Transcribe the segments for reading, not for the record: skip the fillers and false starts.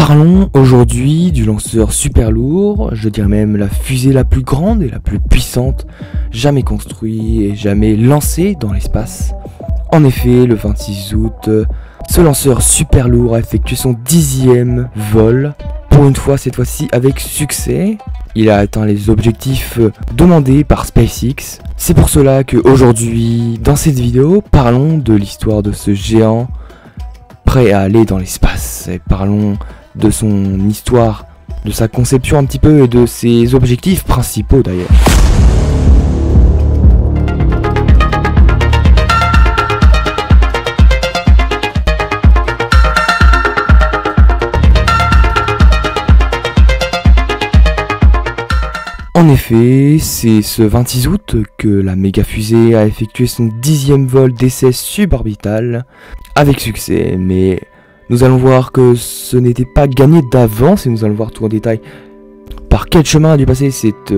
Parlons aujourd'hui du lanceur super lourd, je dirais même la fusée la plus grande et la plus puissante jamais construite et jamais lancée dans l'espace. En effet, le 26 août, ce lanceur super lourd a effectué son 10e vol, pour une fois cette fois-ci avec succès. Il a atteint les objectifs demandés par SpaceX. C'est pour cela qu'aujourd'hui, dans cette vidéo, parlons de l'histoire de ce géant prêt à aller dans l'espace. Et parlons de son histoire, de sa conception un petit peu et de ses objectifs principaux d'ailleurs. En effet, c'est ce 26 août que la méga fusée a effectué son 10e vol d'essai suborbital avec succès, mais nous allons voir que ce n'était pas gagné d'avance et nous allons voir tout en détail par quel chemin a dû passer cette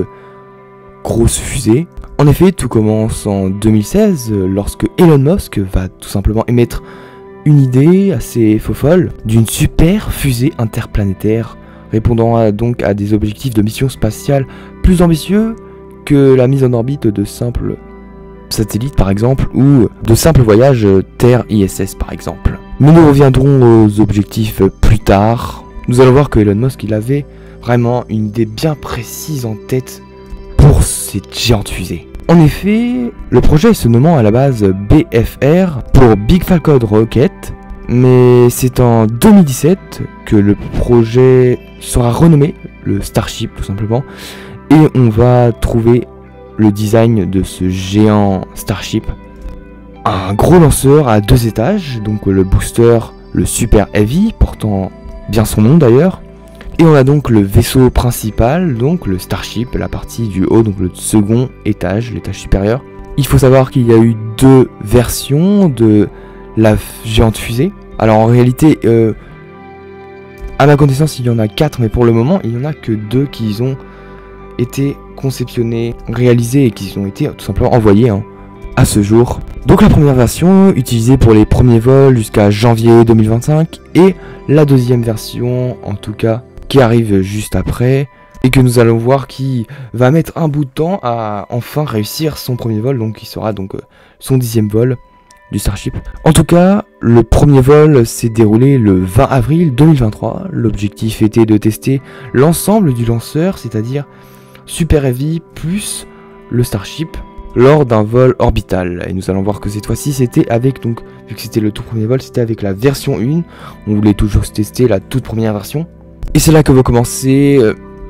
grosse fusée. En effet, tout commence en 2016 lorsque Elon Musk va tout simplement émettre une idée assez folle d'une super fusée interplanétaire répondant donc à des objectifs de mission spatiale plus ambitieux que la mise en orbite de simples satellites par exemple, ou de simples voyages Terre-ISS par exemple. Mais nous reviendrons aux objectifs plus tard. Nous allons voir que Elon Musk il avait vraiment une idée bien précise en tête pour cette géante fusée. En effet, le projet se nommant à la base BFR pour Big Falcon Rocket, mais c'est en 2017 que le projet sera renommé le Starship tout simplement, et on va trouver le design de ce géant Starship. Un gros lanceur à 2 étages, donc le booster, le Super Heavy, portant bien son nom d'ailleurs. Et on a donc le vaisseau principal, donc le Starship, la partie du haut, donc le second étage, l'étage supérieur. Il faut savoir qu'il y a eu 2 versions de la géante fusée. Alors en réalité, à ma connaissance, il y en a 4, mais pour le moment, il n'y en a que 2 qui ont été conceptionnés, réalisés et qui ont été tout simplement envoyés à ce jour. Donc la première version utilisée pour les premiers vols jusqu'à janvier 2025 et la deuxième version en tout cas qui arrive juste après et que nous allons voir qui va mettre un bout de temps à enfin réussir son premier vol, donc qui sera donc son 10e vol du Starship. En tout cas, le premier vol s'est déroulé le 20 avril 2023. L'objectif était de tester l'ensemble du lanceur, c'est-à-dire Super Heavy plus le Starship lors d'un vol orbital. Et nous allons voir que cette fois-ci c'était avec, donc vu que c'était le tout premier vol, c'était avec la version 1. On voulait toujours tester la toute première version. Et c'est là que va commencer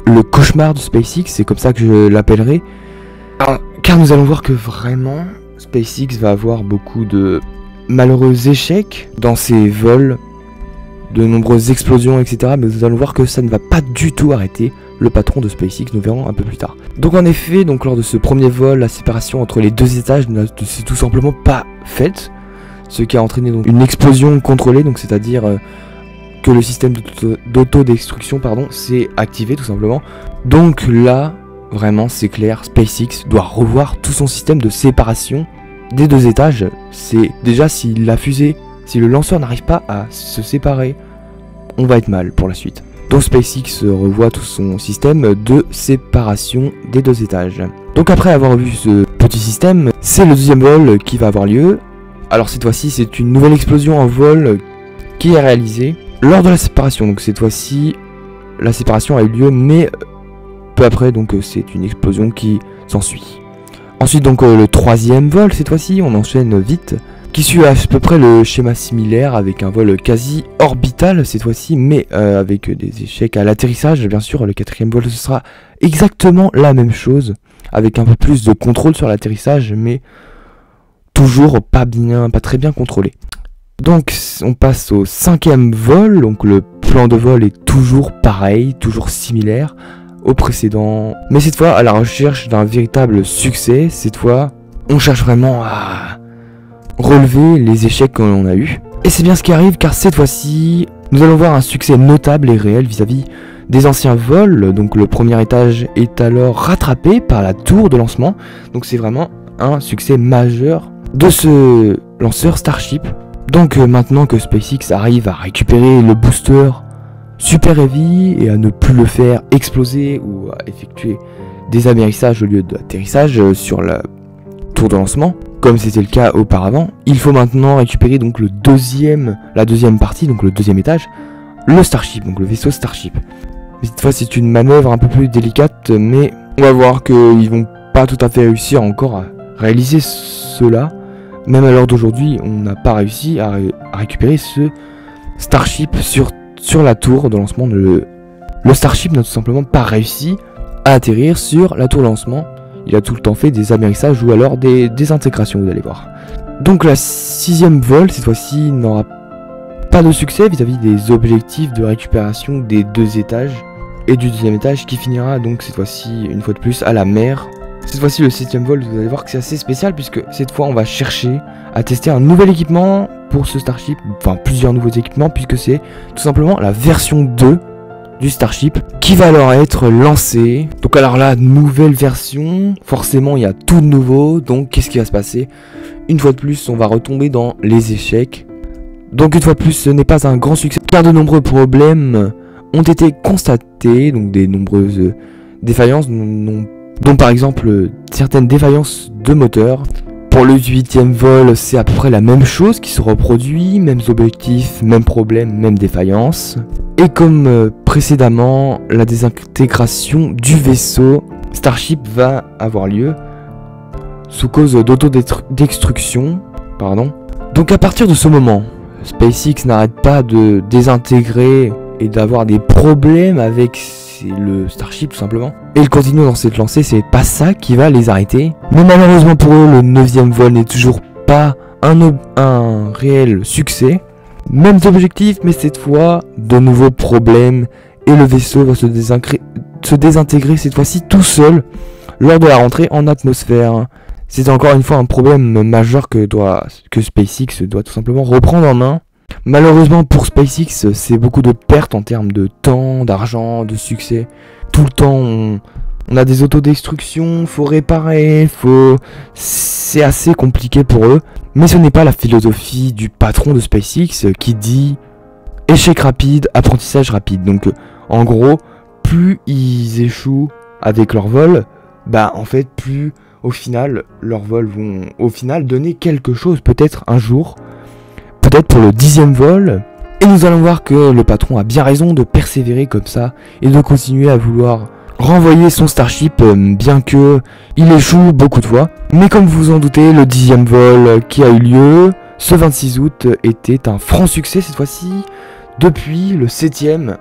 le cauchemar de SpaceX, c'est comme ça que je l'appellerai. Car nous allons voir que vraiment SpaceX va avoir beaucoup de malheureux échecs dans ses vols, de nombreuses explosions, etc. Mais nous allons voir que ça ne va pas du tout arrêter le patron de SpaceX, nous verrons un peu plus tard. Donc en effet, donc lors de ce premier vol, la séparation entre les 2 étages ne s'est tout simplement pas faite, ce qui a entraîné donc une explosion contrôlée, donc c'est-à-dire que le système d'autodestruction s'est activé tout simplement. Donc là, vraiment c'est clair, SpaceX doit revoir tout son système de séparation des 2 étages. C'est déjà si la fusée, si le lanceur n'arrive pas à se séparer, on va être mal pour la suite. Donc SpaceX revoit tout son système de séparation des 2 étages. Donc après avoir vu ce petit système, c'est le deuxième vol qui va avoir lieu. Alors cette fois-ci c'est une nouvelle explosion en vol qui est réalisée lors de la séparation. Donc cette fois-ci la séparation a eu lieu, mais peu après donc c'est une explosion qui s'ensuit. Ensuite donc le troisième vol, cette fois-ci on enchaîne vite, qui suit à peu près le schéma similaire avec un vol quasi orbital cette fois-ci, mais avec des échecs à l'atterrissage. Bien sûr, le 4e vol ce sera exactement la même chose, avec un peu plus de contrôle sur l'atterrissage, mais toujours pas très bien contrôlé. Donc on passe au 5e vol, donc le plan de vol est toujours pareil, toujours similaire au précédent, mais cette fois à la recherche d'un véritable succès. Cette fois, on cherche vraiment à relever les échecs que l'on a eu. Et c'est bien ce qui arrive, car cette fois-ci, nous allons voir un succès notable et réel vis-à-vis des anciens vols. Donc le premier étage est alors rattrapé par la tour de lancement. Donc c'est vraiment un succès majeur de ce lanceur Starship. Donc maintenant que SpaceX arrive à récupérer le booster super heavy et à ne plus le faire exploser ou à effectuer des amérissages au lieu d'atterrissage sur la tour de lancement, comme c'était le cas auparavant. Il faut maintenant récupérer donc la deuxième partie, donc le deuxième étage, le Starship, donc le vaisseau Starship. Mais cette fois c'est une manœuvre un peu plus délicate, mais on va voir qu'ils vont pas tout à fait réussir encore à réaliser cela. Même à l'heure d'aujourd'hui, on n'a pas réussi à récupérer ce Starship sur la tour de lancement. Le Starship n'a tout simplement pas réussi à atterrir sur la tour de lancement. Il a tout le temps fait des amérissages ou alors des désintégrations, vous allez voir. Donc la 6e vol, cette fois-ci, n'aura pas de succès vis-à-vis des objectifs de récupération des 2 étages et du 2e étage qui finira donc cette fois-ci, une fois de plus, à la mer. Cette fois-ci, le 7e vol, vous allez voir que c'est assez spécial puisque cette fois, on va chercher à tester un nouvel équipement pour ce Starship, enfin plusieurs nouveaux équipements puisque c'est tout simplement la version 2 du Starship qui va alors être lancé. Donc alors là, nouvelle version, forcément il y a tout de nouveau, donc qu'est-ce qui va se passer? Une fois de plus, on va retomber dans les échecs. Donc une fois de plus, ce n'est pas un grand succès car de nombreux problèmes ont été constatés, donc des nombreuses défaillances, dont par exemple certaines défaillances de moteur. Pour le 8e vol, c'est à peu près la même chose qui se reproduit, mêmes objectifs, mêmes problèmes, mêmes défaillances. Et comme précédemment, la désintégration du vaisseau Starship va avoir lieu sous cause d'autodestruction. Donc à partir de ce moment, SpaceX n'arrête pas de désintégrer et d'avoir des problèmes avec le Starship tout simplement. Et ils continuent dans cette lancée, c'est pas ça qui va les arrêter. Mais malheureusement pour eux, le 9e vol n'est toujours pas un réel succès. Mêmes objectifs, mais cette fois, de nouveaux problèmes. Et le vaisseau va se désintégrer cette fois-ci tout seul lors de la rentrée en atmosphère. C'est encore une fois un problème majeur que SpaceX doit tout simplement reprendre en main. Malheureusement pour SpaceX, c'est beaucoup de pertes en termes de temps, d'argent, de succès. Tout le temps, on a des autodestructions, faut réparer, c'est assez compliqué pour eux. Mais ce n'est pas la philosophie du patron de SpaceX qui dit échec rapide, apprentissage rapide. Donc en gros, plus ils échouent avec leur vol, bah en fait plus au final leurs vols vont au final donner quelque chose peut-être un jour. Peut-être pour le 10e vol. Et nous allons voir que le patron a bien raison de persévérer comme ça et de continuer à vouloir renvoyer son Starship bien que il échoue beaucoup de fois. Mais comme vous vous en doutez, le 10e vol qui a eu lieu ce 26 août était un franc succès cette fois-ci. Depuis le 7e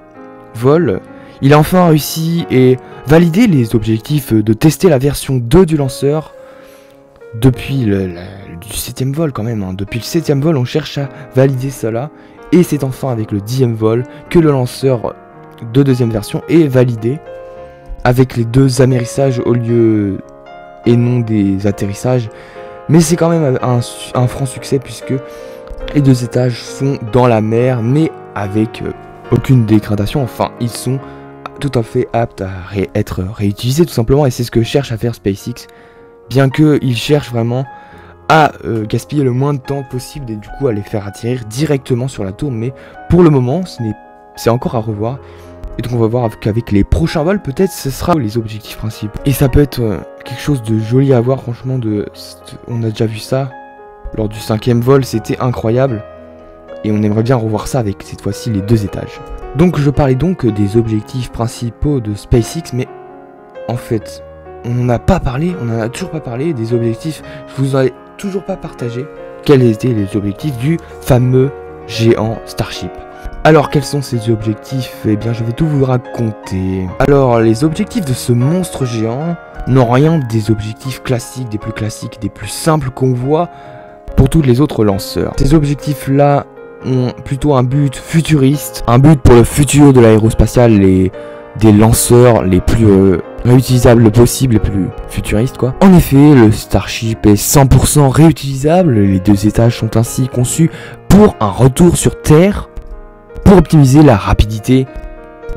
vol, il a enfin réussi et validé les objectifs de tester la version 2 du lanceur. Depuis du 7e vol quand même, depuis le 7e vol on cherche à valider cela. Et c'est enfin avec le 10e vol que le lanceur de 2e version est validé. Avec les 2 amérissages au lieu et non des atterrissages. Mais c'est quand même un franc succès puisque les 2 étages sont dans la mer mais avec aucune dégradation. Enfin ils sont tout à fait aptes à être réutilisés tout simplement. Et c'est ce que cherche à faire SpaceX. Bien qu'ils cherchent vraiment à gaspiller le moins de temps possible et du coup à les faire atterrir directement sur la tour. Mais pour le moment, c'est encore à revoir. Et donc on va voir qu'avec les prochains vols, peut-être ce sera les objectifs principaux. Et ça peut être quelque chose de joli à voir, franchement. On a déjà vu ça lors du 5e vol, c'était incroyable. Et on aimerait bien revoir ça avec cette fois-ci les 2 étages. Donc je parlais donc des objectifs principaux de SpaceX, mais en fait... on n'en a toujours pas parlé des objectifs, je vous en ai toujours pas partagé quels étaient les objectifs du fameux géant Starship. Alors quels sont ces objectifs? Eh bien je vais tout vous raconter. Alors les objectifs de ce monstre géant n'ont rien des objectifs classiques, des plus simples qu'on voit pour tous les autres lanceurs. Ces objectifs là ont plutôt un but futuriste, un but pour le futur de l'aérospatiale et des lanceurs les plus réutilisables possibles, les plus futuristes quoi. En effet, le Starship est 100% réutilisable, les 2 étages sont ainsi conçus pour un retour sur Terre, pour optimiser la rapidité.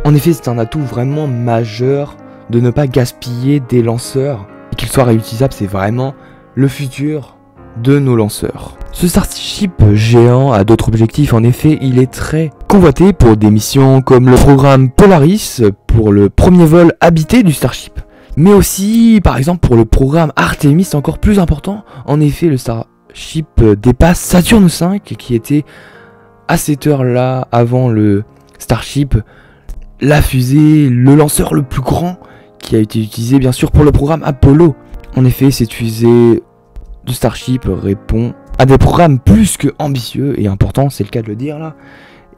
En effet, c'est un atout vraiment majeur de ne pas gaspiller des lanceurs et qu'ils soient réutilisables, c'est vraiment le futur de nos lanceurs. Ce Starship géant a d'autres objectifs, en effet il est très convoité pour des missions comme le programme Polaris pour le premier vol habité du Starship. Mais aussi par exemple pour le programme Artemis encore plus important, en effet le Starship dépasse Saturne V qui était à cette heure-là avant le Starship, la fusée, le lanceur le plus grand qui a été utilisé bien sûr pour le programme Apollo. En effet cette fusée de Starship répond à des programmes plus que ambitieux et importants, c'est le cas de le dire là.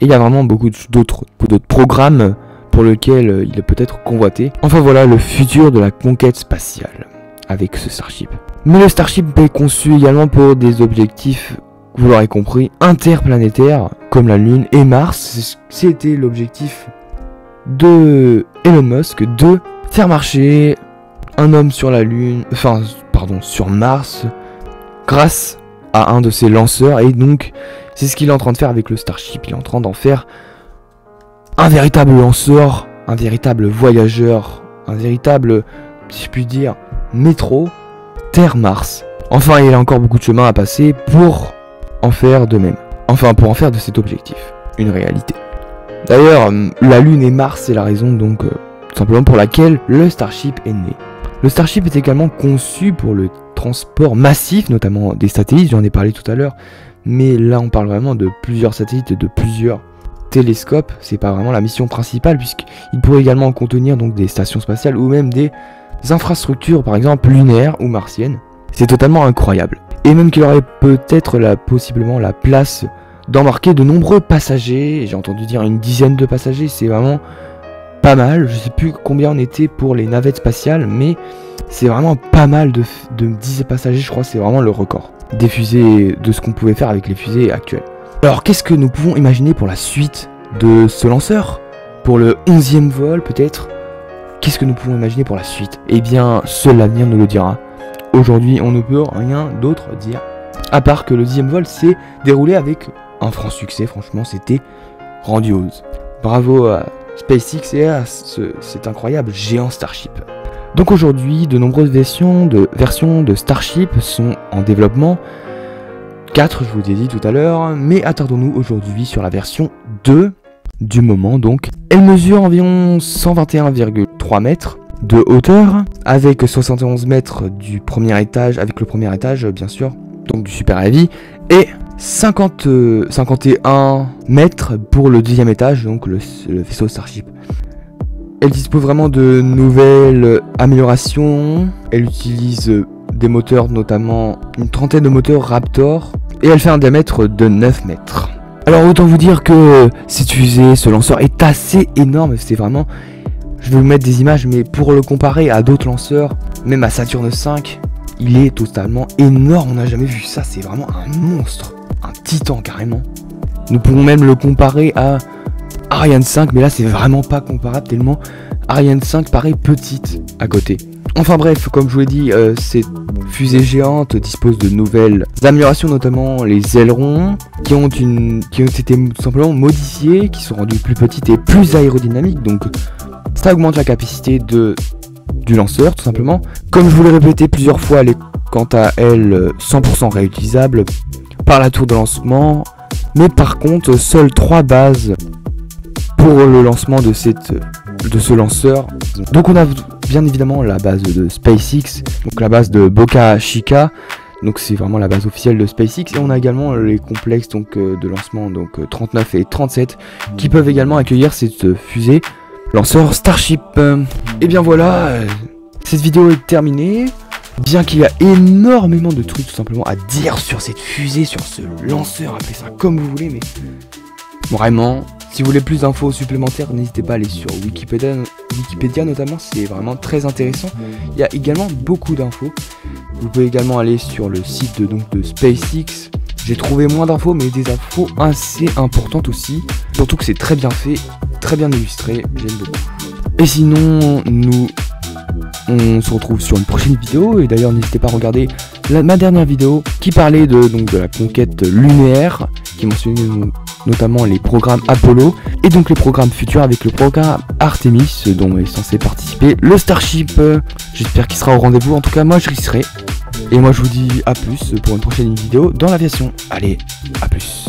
Et il y a vraiment beaucoup d'autres programmes pour lesquels il est peut-être convoité. Enfin voilà le futur de la conquête spatiale avec ce Starship. Mais le Starship est conçu également pour des objectifs, vous l'aurez compris, interplanétaires comme la Lune et Mars. C'était l'objectif de Elon Musk de faire marcher un homme sur la Lune, sur Mars, grâce à un de ses lanceurs, et donc c'est ce qu'il est en train de faire avec le Starship. Il est en train d'en faire un véritable lanceur, un véritable voyageur, un véritable, si je puis dire, métro Terre-Mars. Enfin, il y a encore beaucoup de chemin à passer pour en faire de même. Enfin, pour en faire de cet objectif une réalité. D'ailleurs, la Lune et Mars, c'est la raison donc tout simplement pour laquelle le Starship est né. Le Starship est également conçu pour le transport massif, notamment des satellites, j'en ai parlé tout à l'heure, mais là on parle vraiment de plusieurs satellites, de plusieurs télescopes, c'est pas vraiment la mission principale puisqu'il pourrait également contenir donc des stations spatiales ou même des infrastructures par exemple lunaires ou martiennes. C'est totalement incroyable. Et même qu'il aurait peut-être possiblement la place d'embarquer de nombreux passagers, j'ai entendu dire une dizaine de passagers, c'est vraiment pas mal, je sais plus combien on était pour les navettes spatiales, mais c'est vraiment pas mal de 10 passagers, je crois, c'est vraiment le record des fusées, de ce qu'on pouvait faire avec les fusées actuelles. Alors qu'est-ce que nous pouvons imaginer pour la suite de ce lanceur? Pour le 11e vol peut-être? Qu'est-ce que nous pouvons imaginer pour la suite? Eh bien, seul l'avenir nous le dira. Aujourd'hui, on ne peut rien d'autre dire, à part que le 10e vol s'est déroulé avec un franc succès, franchement c'était grandiose. Bravo à SpaceX et à cet incroyable géant Starship. Donc aujourd'hui, de nombreuses versions de Starship sont en développement. 4, je vous ai dit tout à l'heure, mais attardons-nous aujourd'hui sur la version 2 du moment donc. Elle mesure environ 121,3 mètres de hauteur, avec 71 mètres du premier étage, avec le premier étage bien sûr, donc du Super Heavy, et 51 mètres pour le deuxième étage, donc le vaisseau Starship. Elle dispose vraiment de nouvelles améliorations. Elle utilise des moteurs, notamment une trentaine de moteurs Raptor, et elle fait un diamètre de 9 mètres. Alors autant vous dire que cette fusée, ce lanceur est assez énorme, c'est vraiment... Je vais vous mettre des images, mais pour le comparer à d'autres lanceurs, même à Saturne V, il est totalement énorme, on n'a jamais vu ça, c'est vraiment un monstre, un titan carrément. Nous pouvons même le comparer à Ariane 5, mais là c'est vraiment pas comparable tellement Ariane 5 paraît petite à côté. Enfin bref, comme je vous l'ai dit, cette fusée géante dispose de nouvelles améliorations, notamment les ailerons qui ont été tout simplement modifiés, qui sont rendus plus petites et plus aérodynamiques, donc ça augmente la capacité du lanceur tout simplement. Comme je vous l'ai répété plusieurs fois, elle est quant à elle 100% réutilisable par la tour de lancement, mais par contre seules 3 bases pour le lancement de ce lanceur. Donc on a bien évidemment la base de SpaceX, donc la base de Boca Chica, donc c'est vraiment la base officielle de SpaceX, et on a également les complexes donc de lancement donc 39 et 37 qui peuvent également accueillir cette fusée lanceur Starship. Et bien voilà, cette vidéo est terminée. Bien qu'il y a énormément de trucs tout simplement à dire sur cette fusée, sur ce lanceur, appelez ça comme vous voulez, mais vraiment, si vous voulez plus d'infos supplémentaires, n'hésitez pas à aller sur Wikipédia notamment, c'est vraiment très intéressant. Il y a également beaucoup d'infos. Vous pouvez également aller sur le site de SpaceX. J'ai trouvé moins d'infos, mais des infos assez importantes aussi. Surtout que c'est très bien fait, très bien illustré, j'aime beaucoup. Et sinon, on se retrouve sur une prochaine vidéo, et d'ailleurs n'hésitez pas à regarder ma dernière vidéo qui parlait de la conquête lunaire, qui mentionnait notamment les programmes Apollo et donc les programmes futurs avec le programme Artemis dont est censé participer le Starship. J'espère qu'il sera au rendez-vous, en tout cas moi je y serai. Et moi je vous dis à plus pour une prochaine vidéo dans l'aviation. Allez, à plus.